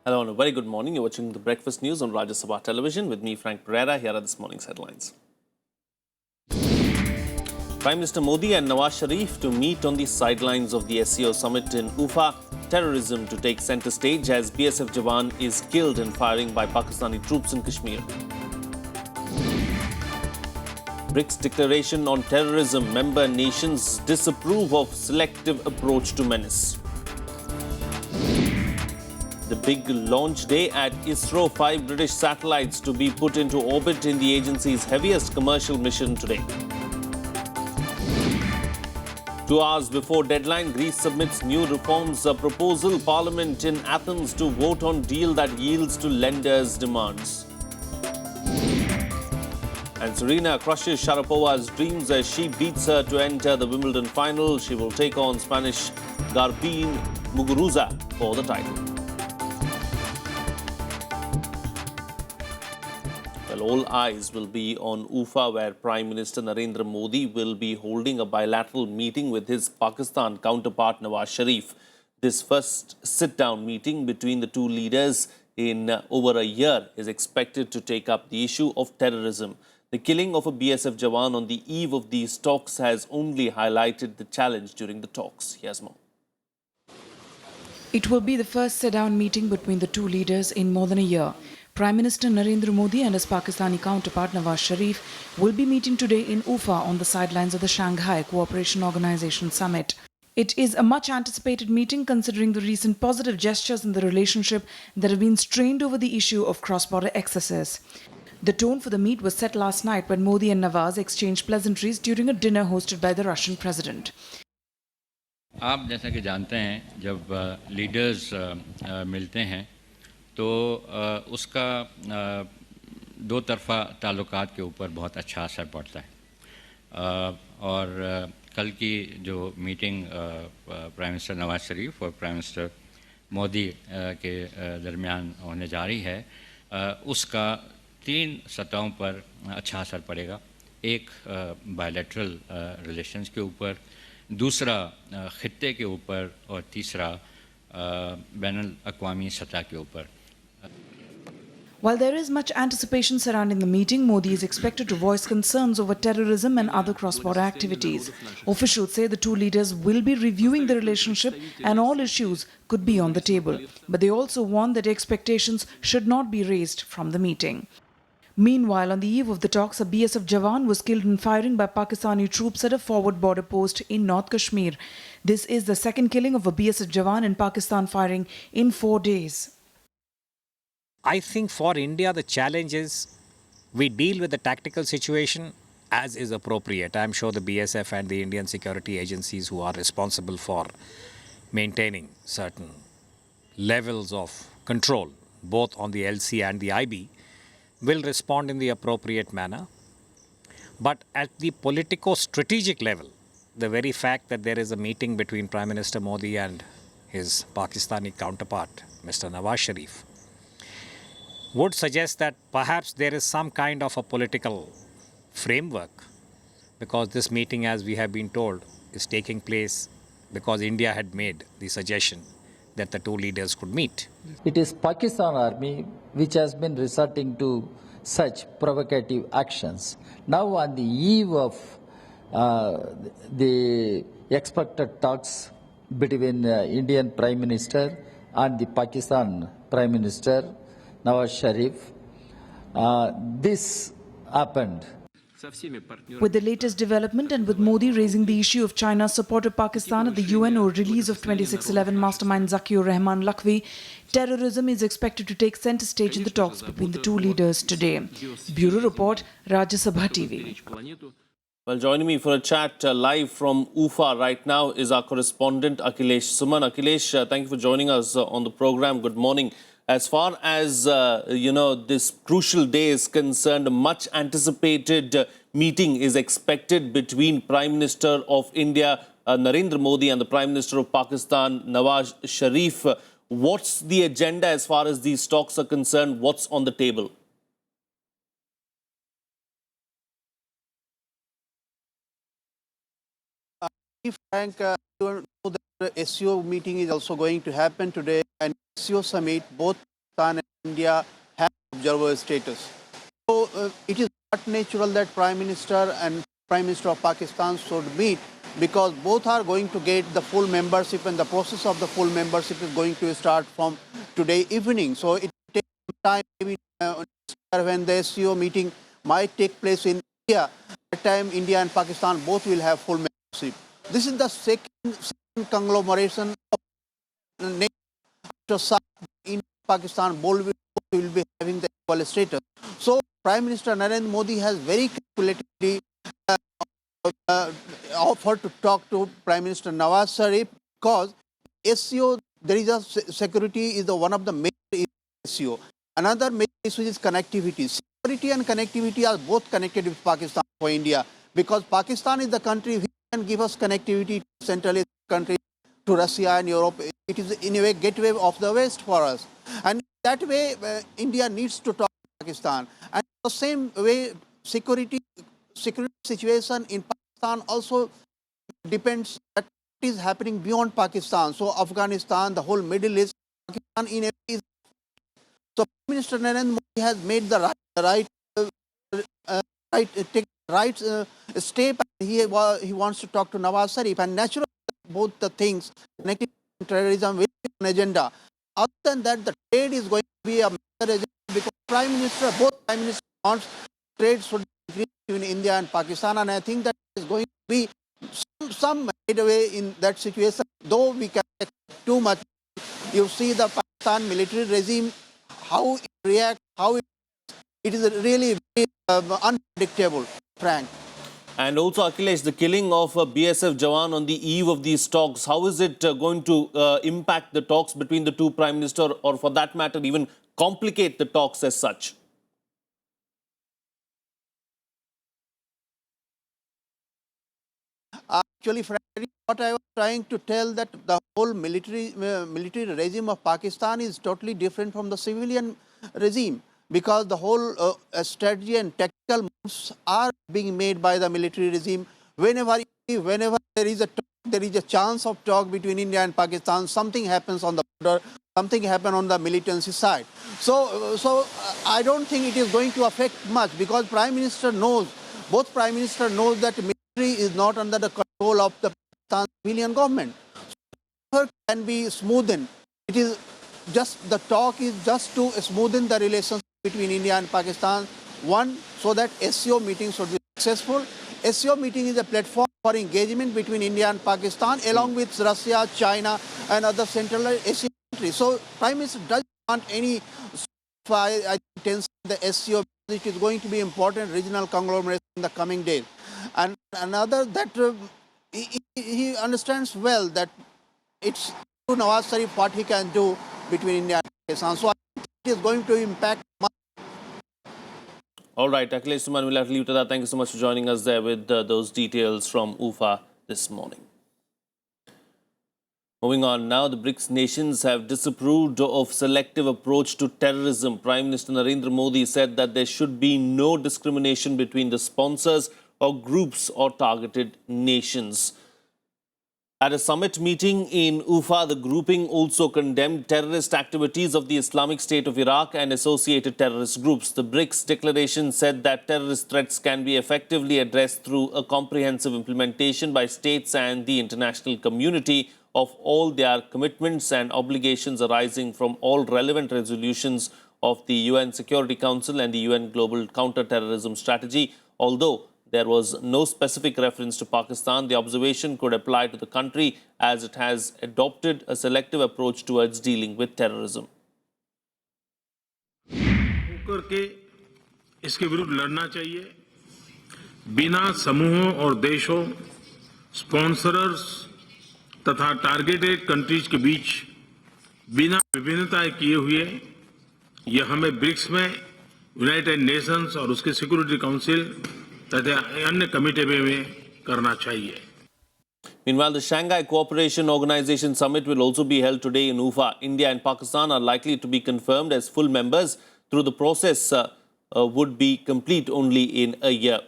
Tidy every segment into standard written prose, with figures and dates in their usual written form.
Hello and a very good morning. You're watching the Breakfast News on Rajya Sabha television with me, Frank Pereira. Here are this morning's headlines. Prime Minister Modi and Nawaz Sharif to meet on the sidelines of the SCO summit in Ufa. Terrorism to take centre stage as BSF Jawan is killed in firing by Pakistani troops in Kashmir. BRICS declaration on terrorism. Member nations disapprove of selective approach to menace. The big launch day at ISRO, 5 British satellites to be put into orbit in the agency's heaviest commercial mission today. 2 hours before deadline, Greece submits new reforms proposal. Parliament in Athens to vote on deal that yields to lenders' demands. And Serena crushes Sharapova's dreams as she beats her to enter the Wimbledon final. She will take on Spanish Garbiñe Muguruza for the title. Well, all eyes will be on Ufa, where Prime Minister Narendra Modi will be holding a bilateral meeting with his Pakistan counterpart Nawaz Sharif. This first sit-down meeting between the two leaders in over a year is expected to take up the issue of terrorism. The killing of a BSF Jawan on the eve of these talks has only highlighted the challenge during the talks. Here's more. It will be the first sit-down meeting between the two leaders in more than a year. Prime Minister Narendra Modi and his Pakistani counterpart Nawaz Sharif will be meeting today in Ufa on the sidelines of the Shanghai Cooperation Organization Summit. It is a much anticipated meeting considering the recent positive gestures in the relationship that have been strained over the issue of cross-border excesses. The tone for the meet was set last night when Modi and Nawaz exchanged pleasantries during a dinner hosted by the Russian president. आप जैसा कि जानते हैं जब leaders मिलते हैं तो उसका दो तरफ़ा ताल्लुकात के ऊपर बहुत अच्छा असर पड़ता है और कल की जो meeting prime minister Nawaz Sharif और प्राइम मिनिस्टर मोदी के दरमियान होने जा रही है उसका 3 सतहों पर अच्छा असर पड़ेगा। एक बायलैटरल रिलेशंस के ऊपर, दूसरा खित्ते के ऊपर और तीसरा बैनुल अक़वामी सतह के ऊपर। While there is much anticipation surrounding the meeting, Modi is expected to voice concerns over terrorism and other cross-border activities. Officials say the two leaders will be reviewing the relationship and all issues could be on the table. But they also warn that expectations should not be raised from the meeting. Meanwhile, on the eve of the talks, a BSF Jawan was killed in firing by Pakistani troops at a forward border post in North Kashmir. This is the second killing of a BSF Jawan in Pakistan firing in 4 days. I think for India, the challenge is we deal with the tactical situation as is appropriate. I'm sure the BSF and the Indian security agencies who are responsible for maintaining certain levels of control, both on the LC and the IB, will respond in the appropriate manner. But at the politico-strategic level, the very fact that there is a meeting between Prime Minister Modi and his Pakistani counterpart, Mr. Nawaz Sharif, would suggest that perhaps there is some kind of a political framework, because this meeting, as we have been told, is taking place because India had made the suggestion that the two leaders could meet. It is Pakistan army which has been resorting to such provocative actions. Now on the eve of the expected talks between Indian Prime Minister and the Pakistan Prime Minister Nawaz Sharif, this happened. With the latest development and with Modi raising the issue of China's support of Pakistan at the UN or release of 2611 mastermind Zakir Rahman Lakhvi, terrorism is expected to take centre stage in the talks between the two leaders today. Bureau Report, Rajya Sabha TV. Well, joining me for a chat live from Ufa right now is our correspondent Akhilesh Suman. Akhilesh, thank you for joining us on the program. Good morning. As far as, this crucial day is concerned, a much anticipated meeting is expected between Prime Minister of India, Narendra Modi, and the Prime Minister of Pakistan, Nawaz Sharif. What's the agenda as far as these talks are concerned? What's on the table? Frank, you know that the SCO meeting is also going to happen today, and SCO summit, both Pakistan and India have observer status. So it is not natural that Prime Minister and Prime Minister of Pakistan should meet, because both are going to get the full membership, and the process of the full membership is going to start from today evening. So it takes some time, maybe when the SCO meeting might take place in India. At that time, India and Pakistan both will have full membership. This is the second conglomeration of in Pakistan. Both will be having the equal status. So Prime Minister Narendra Modi has very calculatedly offered to talk to Prime Minister Nawaz Sharif, because SCO, there is a security is one of the major SCO. Another major issue is connectivity. Security and connectivity are both connected with Pakistan for India, because Pakistan is the country which can give us connectivity to Central Asian countries, to Russia and Europe. It is in a way gateway of the West for us. And that way, India needs to talk to Pakistan. And the same way, security situation in Pakistan also depends that what is happening beyond Pakistan. So Afghanistan, the whole Middle East, Pakistan in a way is. So Prime Minister Narendra Modi has made the right step. He wants to talk to Nawaz Sharif, and naturally both the things, connected to terrorism, will be an agenda. Other than that, the trade is going to be a major agenda, because both Prime Minister wants trade should increase between India and Pakistan, and I think that is going to be some away in that situation. Though we can expect too much, you see the Pakistan military regime, how it reacts, it is really very unpredictable, Frank. And also, Akhilesh, the killing of a BSF Jawan on the eve of these talks, how is it going to impact the talks between the two Prime Minister, or for that matter, even complicate the talks as such? Actually, Frank, what I was trying to tell, that the whole military regime of Pakistan is totally different from the civilian regime, because the whole strategy and tactical moves are being made by the military regime. Whenever there is a chance of talk between India and Pakistan, something happens on the border, something happens on the militancy side. So I don't think it is going to affect much, because both Prime Minister knows that military is not under the control of the Pakistan civilian government. So can be smoothened. It is just, the talk is just to smoothen the relations between India and Pakistan. One, so that SCO meeting should be successful. SCO meeting is a platform for engagement between India and Pakistan, along with Russia, China, and other Central Asian countries. So Prime Minister doesn't want any tension in the SCO. It is going to be important regional conglomeration in the coming days. And another, that he understands well that it's to Nawaz Sharif what he can do between India and Pakistan. So I think it is going to impact much. All right, Akhilesh Suman, we'll have to leave to that. Thank you so much for joining us there with those details from UFA this morning. Moving on now, the BRICS nations have disapproved of selective approach to terrorism. Prime Minister Narendra Modi said that there should be no discrimination between the sponsors or groups or targeted nations. At a summit meeting in UFA, the grouping also condemned terrorist activities of the Islamic State of Iraq and associated terrorist groups. The BRICS declaration said that terrorist threats can be effectively addressed through a comprehensive implementation by states and the international community of all their commitments and obligations arising from all relevant resolutions of the UN Security Council and the UN Global Counter-Terrorism Strategy. Although there was no specific reference to Pakistan, the observation could apply to the country as it has adopted a selective approach towards dealing with terrorism. होकर के इसके विरुद्ध लड़ना चाहिए, बिना समूहों और देशों, स्पॉन्सरर्स तथा टारगेटेड कंट्रीज के बीच बिना विभिन्नता किए हुए यह हमें ब्रिक्स में यूनाइटेड नेशंस और उसके सिक्योरिटी काउंसिल तथा अन्य कमेटी में करना चाहिए. Meanwhile, the Shanghai Cooperation Organization Summit will also be held today in UFA. India and Pakistan are likely to be confirmed as full members, through the process would be complete only in a year.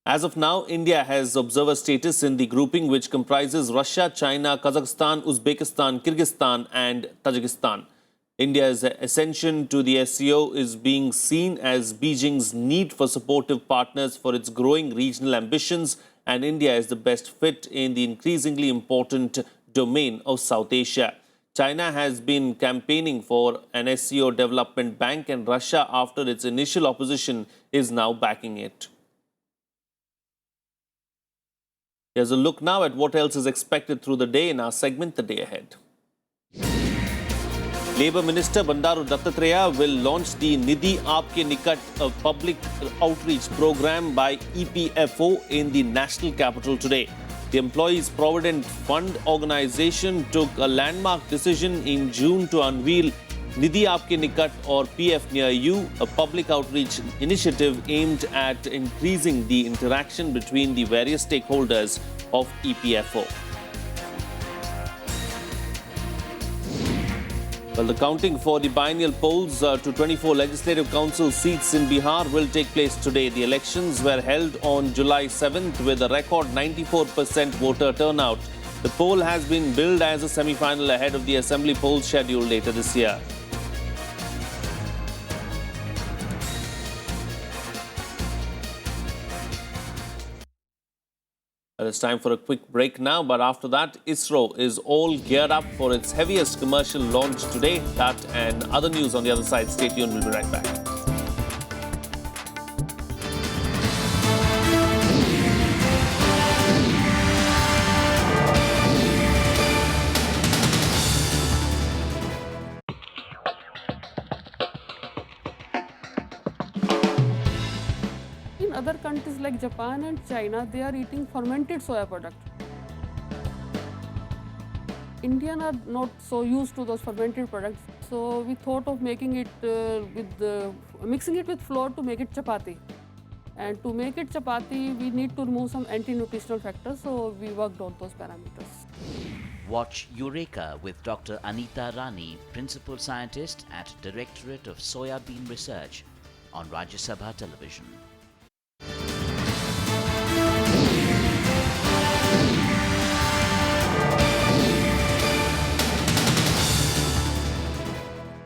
As of now, India has observer status in the grouping, which comprises Russia, China, Kazakhstan, Uzbekistan, Kyrgyzstan and Tajikistan. India's ascension to the SCO is being seen as Beijing's need for supportive partners for its growing regional ambitions, and India is the best fit in the increasingly important domain of South Asia. China has been campaigning for an SCO development bank, and Russia, after its initial opposition, is now backing it. Here's a look now at what else is expected through the day in our segment, The Day Ahead. Labour Minister Bandaru Dattatreya will launch the Nidhi Aapke Nikat, a public outreach program by EPFO in the national capital today. The Employees Provident Fund organization took a landmark decision in June to unveil Nidhi Aapke Nikat or PF Near You, a public outreach initiative aimed at increasing the interaction between the various stakeholders of EPFO. Well, the counting for the biennial polls to 24 legislative council seats in Bihar will take place today. The elections were held on July 7th with a record 94% voter turnout. The poll has been billed as a semi-final ahead of the assembly polls scheduled later this year. It's time for a quick break now, but after that, ISRO is all geared up for its heaviest commercial launch today. That and other news on the other side. Stay tuned, we'll be right back. In other countries like Japan and China, they are eating fermented soya product. Indians are not so used to those fermented products, so we thought of making it mixing it with flour to make it chapati. And to make it chapati, we need to remove some anti-nutritional factors, so we worked on those parameters. Watch Eureka with Dr. Anita Rani, Principal Scientist at Directorate of Soya Bean Research on Rajya Sabha television.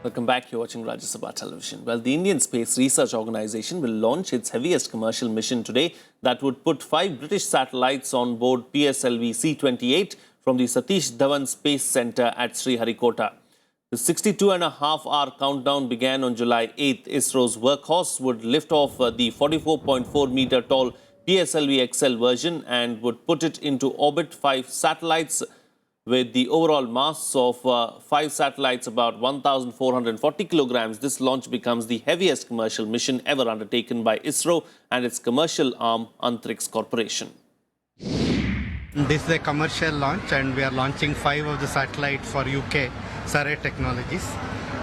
Welcome back. You're watching Rajya Sabha television. Well, the Indian Space Research Organisation will launch its heaviest commercial mission today that would put 5 British satellites on board PSLV C-28 from the Satish Dhawan Space Centre at Sriharikota. The 62.5-hour countdown began on July 8th. ISRO's workhorse would lift off the 44.4-metre tall PSLV XL version and would put it into orbit. 5 satellites with the overall mass of 5 satellites about 1,440 kilograms. This launch becomes the heaviest commercial mission ever undertaken by ISRO and its commercial arm, Antrix Corporation. This is a commercial launch and we are launching 5 of the satellites for UK, Surrey Technologies.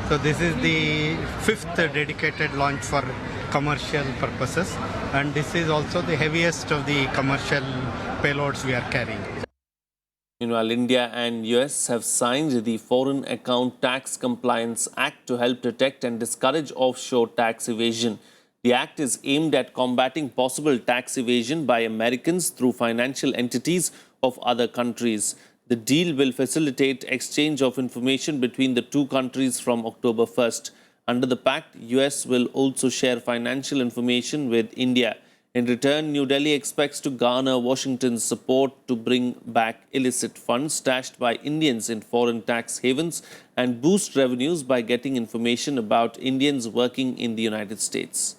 So this is the 5th dedicated launch for commercial purposes, and this is also the heaviest of the commercial payloads we are carrying. Meanwhile, India and US have signed the Foreign Account Tax Compliance Act to help detect and discourage offshore tax evasion. The act is aimed at combating possible tax evasion by Americans through financial entities of other countries. The deal will facilitate exchange of information between the two countries from October 1st. Under the pact, US will also share financial information with India. In return, New Delhi expects to garner Washington's support to bring back illicit funds stashed by Indians in foreign tax havens and boost revenues by getting information about Indians working in the United States.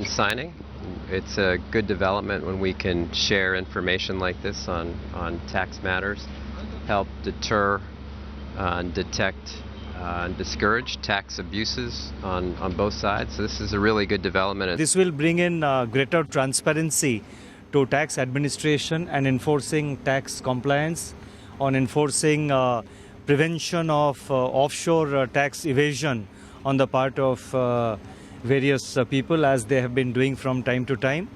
Signing. It's a good development when we can share information like this on tax matters, help deter and detect and discourage tax abuses on both sides. So this is a really good development. This will bring in greater transparency to tax administration and enforcing tax compliance, on enforcing prevention of offshore tax evasion on the part of various people, as they have been doing from time to time.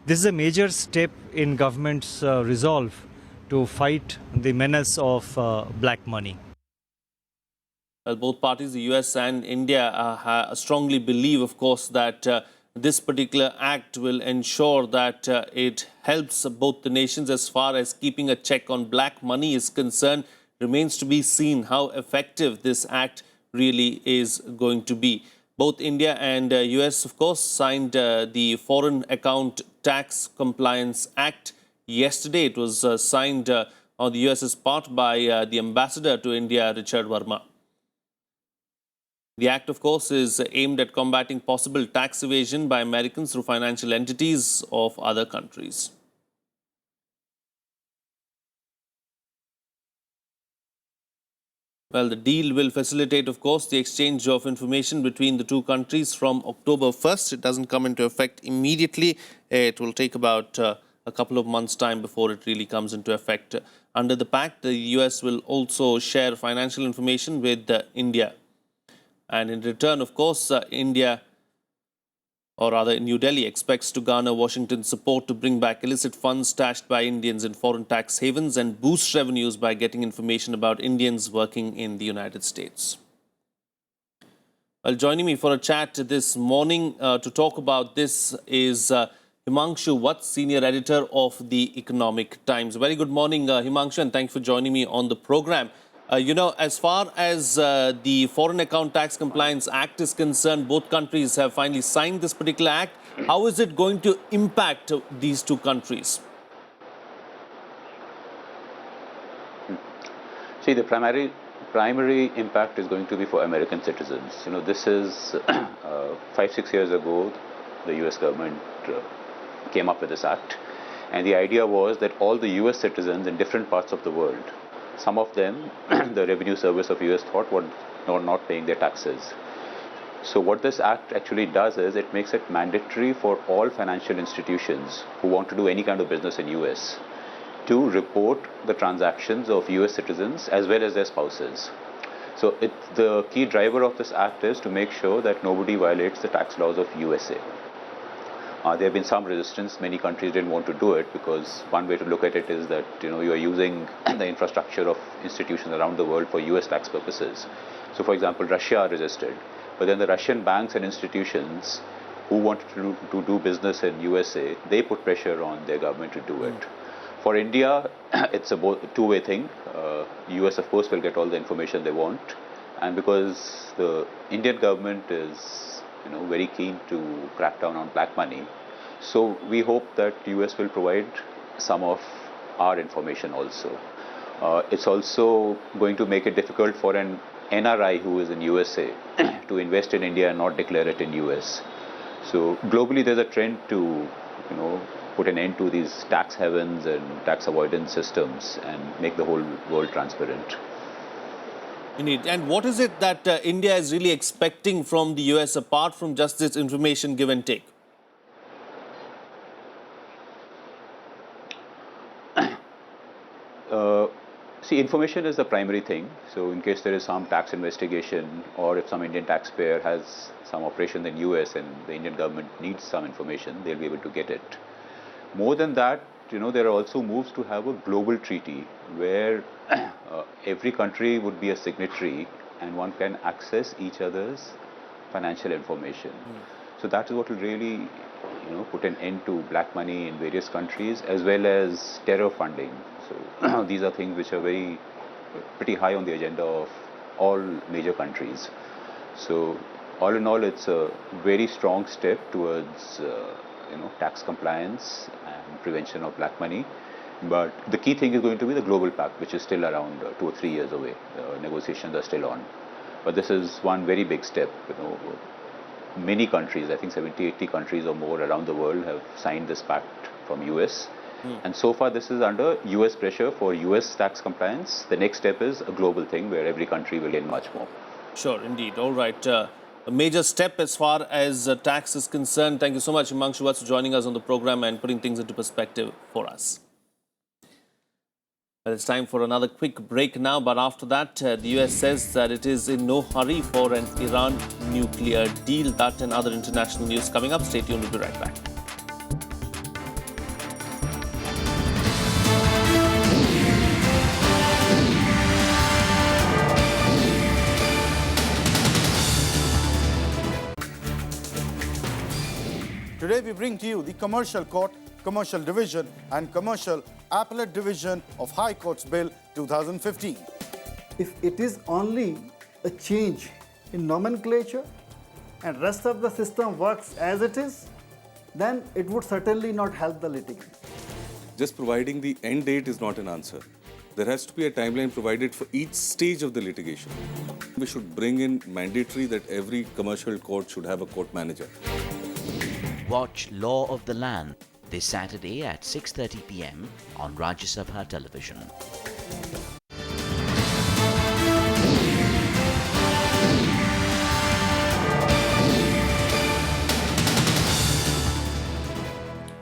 This is a major step in government's resolve to fight the menace of black money. Well, both parties, the US and India, strongly believe, of course, that this particular act will ensure that it helps both the nations as far as keeping a check on black money is concerned. remains to be seen how effective this act really is going to be. Both India and US, of course, signed the Foreign Account Tax Compliance Act yesterday. It was signed on the US's part by the ambassador to India, Richard Verma. The act, of course, is aimed at combating possible tax evasion by Americans through financial entities of other countries. Well, the deal will facilitate, of course, the exchange of information between the two countries from October 1st. It doesn't come into effect immediately. It will take about a couple of months' time before it really comes into effect. Under the pact, the US will also share financial information with India. And in return, of course, India, or rather New Delhi, expects to garner Washington's support to bring back illicit funds stashed by Indians in foreign tax havens and boost revenues by getting information about Indians working in the United States. Well, joining me for a chat this morning to talk about this is Himanshu Vatt, Senior Editor of the Economic Times. Very good morning, Himanshu, and thank you for joining me on the program. As far as the Foreign Account Tax Compliance Act is concerned, both countries have finally signed this particular act. How is it going to impact these two countries? See, the primary impact is going to be for American citizens. This is 5-6 years ago, the US government came up with this act. And the idea was that all the US citizens in different parts of the world, some of them, the Revenue Service of US thought were not paying their taxes. So what this act actually does is it makes it mandatory for all financial institutions who want to do any kind of business in US to report the transactions of US citizens as well as their spouses. So the key driver of this act is to make sure that nobody violates the tax laws of USA. There have been some resistance. Many countries didn't want to do it because one way to look at it is that you are using the infrastructure of institutions around the world for US tax purposes. So for example, Russia resisted, but then the Russian banks and institutions who wanted to do business in USA, they put pressure on their government to do it. For India, it's a two-way thing. US, of course, will get all the information they want, and because the Indian government is very keen to crack down on black money, so we hope that US will provide some of our information also. It's also going to make it difficult for an NRI who is in USA to invest in India and not declare it in US. So globally there's a trend to put an end to these tax havens and tax avoidance systems and make the whole world transparent. Indeed. And what is it that India is really expecting from the US apart from just this information give and take? See, information is the primary thing. So in case there is some tax investigation or if some Indian taxpayer has some operations in US and the Indian government needs some information, they'll be able to get it. More than that, there are also moves to have a global treaty where every country would be a signatory and one can access each other's financial information. So that is what will really put an end to black money in various countries as well as terror funding. So these are things which are pretty high on the agenda of all major countries. So all in all, it's a very strong step towards tax compliance and prevention of black money. But the key thing is going to be the global pact, which is still around 2 or 3 years away. Negotiations are still on. But this is one very big step. Many countries, I think 70, 80 countries or more around the world have signed this pact from US. And so far this is under US pressure for US tax compliance. The next step is a global thing where every country will gain much more. Sure, indeed. All right. A major step as far as tax is concerned. Thank you so much, Himanshu Vatt, for joining us on the program and putting things into perspective for us. Well, it's time for another quick break now, but after that, the US says that it is in no hurry for an Iran nuclear deal. That and other international news coming up. Stay tuned, we'll be right back. Today we bring to you the Commercial Court, Commercial Division and Commercial Appellate Division of High Courts Bill 2015. If it is only a change in nomenclature and rest of the system works as it is, then it would certainly not help the litigant. Just providing the end date is not an answer. There has to be a timeline provided for each stage of the litigation. We should bring in mandatory that every commercial court should have a court manager. Watch Law of the Land this Saturday at 6:30 p.m. on Rajya Sabha television.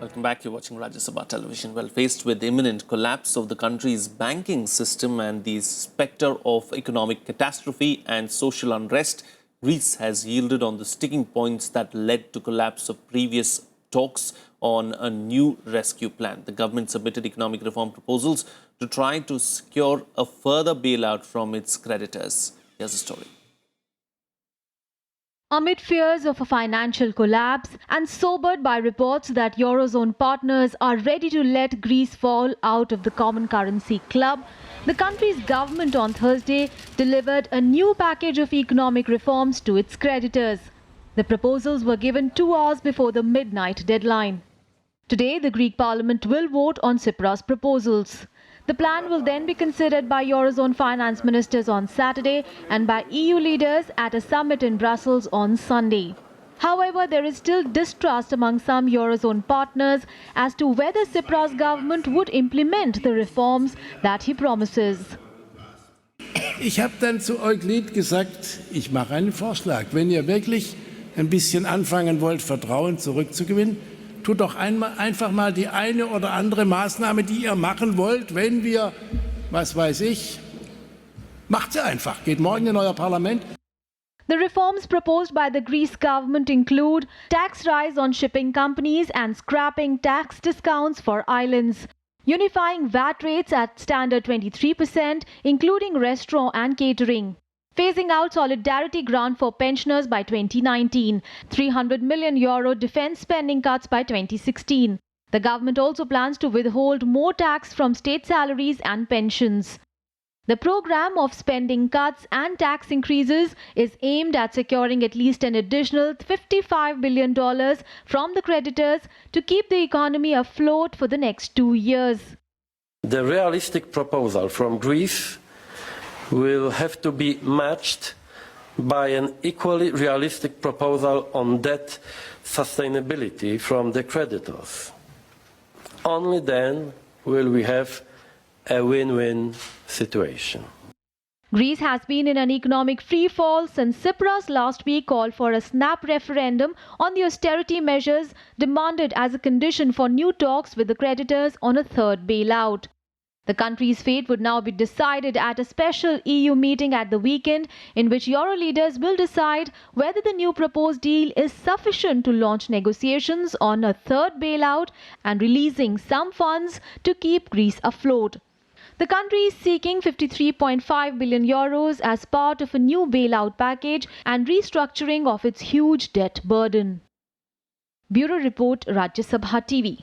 Welcome back. You're watching Rajya Sabha television. Well, faced with the imminent collapse of the country's banking system and the spectre of economic catastrophe and social unrest, Greece has yielded on the sticking points that led to collapse of previous talks on a new rescue plan. The government submitted economic reform proposals to try to secure a further bailout from its creditors. Here's the story. Amid fears of a financial collapse and sobered by reports that Eurozone partners are ready to let Greece fall out of the common currency club, the country's government on Thursday delivered a new package of economic reforms to its creditors. The proposals were given 2 hours before the midnight deadline. Today, the Greek parliament will vote on Tsipras' proposals. The plan will then be considered by Eurozone finance ministers on Saturday and by EU leaders at a summit in Brussels on Sunday. However, there is still distrust among some Eurozone partners as to whether Tsipras' government would implement the reforms that he promises. Ich habe dann zu Euklid gesagt, ich mache einen Vorschlag. Wenn ihr wirklich ein bisschen anfangen wollt, Vertrauen zurückzugewinnen, tut doch einfach mal die eine oder andere Maßnahme, die ihr machen wollt, wenn wir, was weiß ich, macht sie einfach. Geht morgen in euer Parlament. The reforms proposed by the Greece government include tax rise on shipping companies and scrapping tax discounts for islands, unifying VAT rates at standard 23%, including restaurant and catering, phasing out solidarity grant for pensioners by 2019, €300 million defence spending cuts by 2016. The government also plans to withhold more tax from state salaries and pensions. The program of spending cuts and tax increases is aimed at securing at least an additional $55 billion from the creditors to keep the economy afloat for the next 2 years. The realistic proposal from Greece will have to be matched by an equally realistic proposal on debt sustainability from the creditors. Only then will we have a win-win situation. Greece has been in an economic freefall since Tsipras last week called for a snap referendum on the austerity measures demanded as a condition for new talks with the creditors on a third bailout. The country's fate would now be decided at a special EU meeting at the weekend, in which Euro leaders will decide whether the new proposed deal is sufficient to launch negotiations on a third bailout and releasing some funds to keep Greece afloat. The country is seeking €53.5 billion as part of a new bailout package and restructuring of its huge debt burden. Bureau Report, Rajya Sabha TV.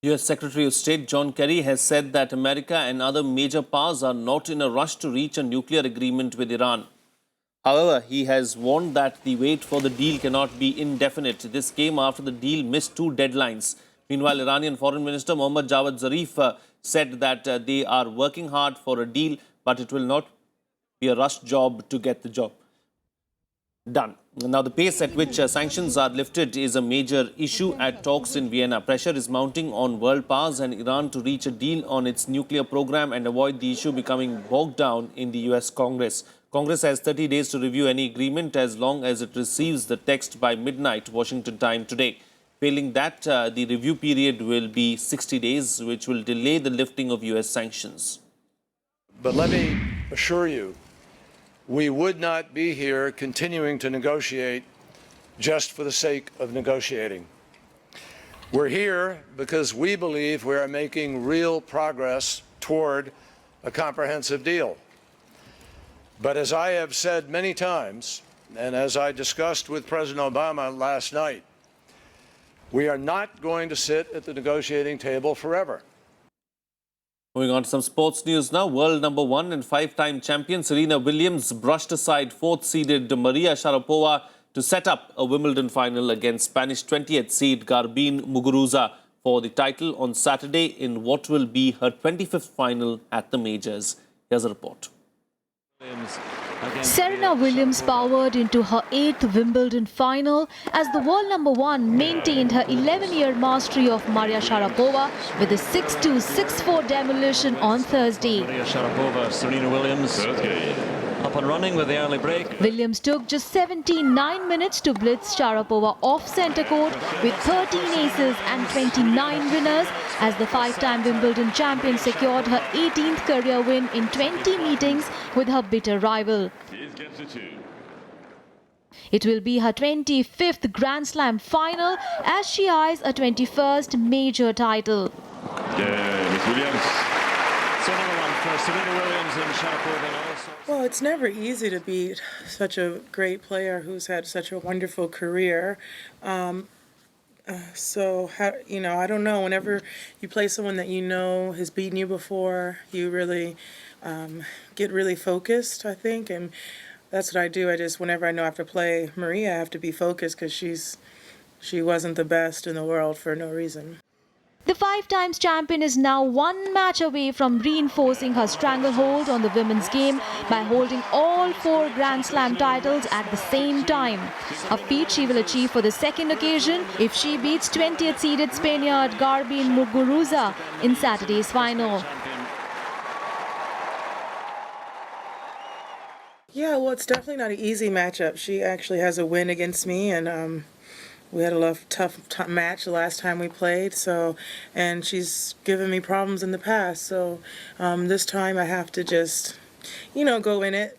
US Secretary of State John Kerry has said that America and other major powers are not in a rush to reach a nuclear agreement with Iran. However, he has warned that the wait for the deal cannot be indefinite. This came after the deal missed 2 deadlines. Meanwhile, Iranian Foreign Minister Mohammad Javad Zarif said that they are working hard for a deal, but it will not be a rush job to get the job done. Now, the pace at which sanctions are lifted is a major issue at talks in Vienna. Pressure is mounting on world powers and Iran to reach a deal on its nuclear program and avoid the issue becoming bogged down in the US Congress. Congress has 30 days to review any agreement as long as it receives the text by midnight Washington time today. Failing that, the review period will be 60 days, which will delay the lifting of US sanctions. But let me assure you, we would not be here continuing to negotiate just for the sake of negotiating. We're here because we believe we are making real progress toward a comprehensive deal. But as I have said many times, and as I discussed with President Obama last night, we are not going to sit at the negotiating table forever. Moving on to some sports news now. World number 1 and 5-time champion Serena Williams brushed aside 4th-seeded Maria Sharapova to set up a Wimbledon final against Spanish 20th seed Garbine Muguruza for the title on Saturday in what will be her 25th final at the majors. Here's a report. Serena Williams powered into her 8th Wimbledon final as the world number 1 maintained her 11-year mastery of Maria Sharapova with a 6-2, 6-4 demolition on Thursday. Maria Sharapova, Serena Williams, up and running with the early break. Williams took just 79 minutes to blitz Sharapova off centre court with 13 aces and 29 winners as the 5-time Wimbledon champion secured her 18th career win in 20 meetings with her bitter rival. It will be her 25th Grand Slam final as she eyes a 21st major title. Miss Williams. So another one for Serena Williams and Sharapova also. Well, it's never easy to beat such a great player who's had such a wonderful career. I don't know. Whenever you play someone that you know has beaten you before, you really get really focused, I think. And that's what I do. Whenever I know I have to play Maria, I have to be focused because she wasn't the best in the world for no reason. The 5-times champion is now one match away from reinforcing her stranglehold on the women's game by holding all 4 Grand Slam titles at the same time. A feat she will achieve for the second occasion if she beats 20th seeded Spaniard Garbine Muguruza in Saturday's final. Yeah, well, it's definitely not an easy matchup. She actually has a win against me, and we had a tough match the last time we played. And she's given me problems in the past. So this time I have to just, go in it,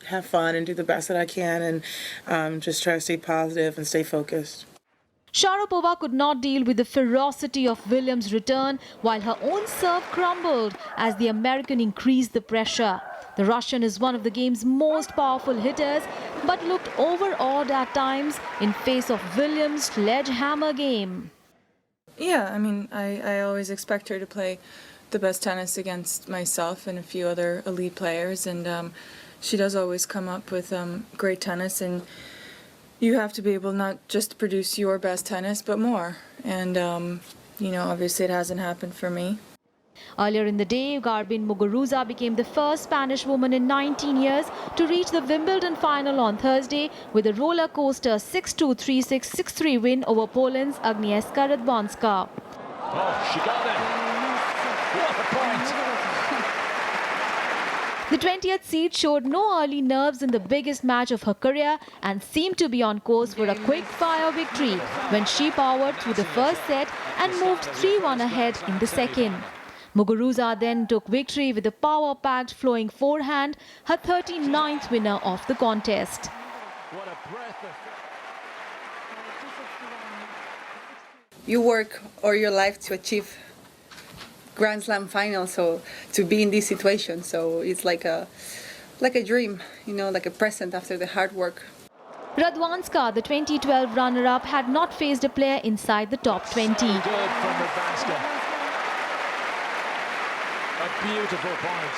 have fun and do the best that I can, and just try to stay positive and stay focused. Sharapova could not deal with the ferocity of Williams' return, while her own serve crumbled as the American increased the pressure. The Russian is one of the game's most powerful hitters, but looked overawed at times in face of Williams' sledgehammer game. Yeah, I always expect her to play the best tennis against myself and a few other elite players, and she does always come up with great tennis, and you have to be able not just to produce your best tennis, but more. And, obviously it hasn't happened for me. Earlier in the day, Garbine Muguruza became the first Spanish woman in 19 years to reach the Wimbledon final on Thursday with a roller coaster 6-2, 3-6, 6-3 win over Poland's Agnieszka Radwanska. Oh, she got it. What a point. The 20th seed showed no early nerves in the biggest match of her career and seemed to be on course for a quick-fire victory when she powered through the first set and moved 3-1 ahead in the second. Muguruza then took victory with a power-packed flowing forehand, her 39th winner of the contest. You work all your life to achieve Grand Slam final, so to be in this situation, so it's like a dream, like a present after the hard work. Radwanska, the 2012 runner-up, had not faced a player inside the top 20. Good from Radwanska. A beautiful point.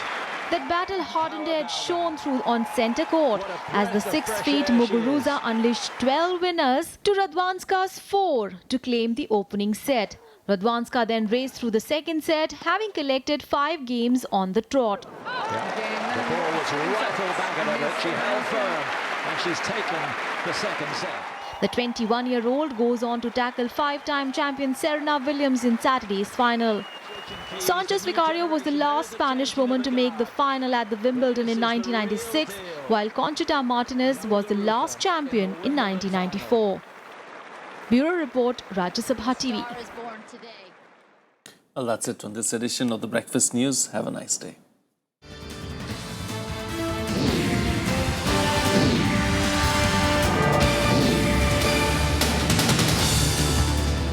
That battle-hardened edge shone through on centre court as the 6-feet Muguruza unleashed 12 winners to Radwanska's 4 to claim the opening set. Radwanska then raced through the second set, having collected 5 games on the trot. Yeah, the ball was rifled back at her, but she held firm, and she's taken the second set. The 21-year-old goes on to tackle 5-time champion Serena Williams in Saturday's final. Sanchez Vicario was the last Spanish woman to make the final at the Wimbledon in 1996, while Conchita Martinez was the last champion in 1994. Bureau Report, Rajya Sabha TV. Well, that's it on this edition of the Breakfast News. Have a nice day.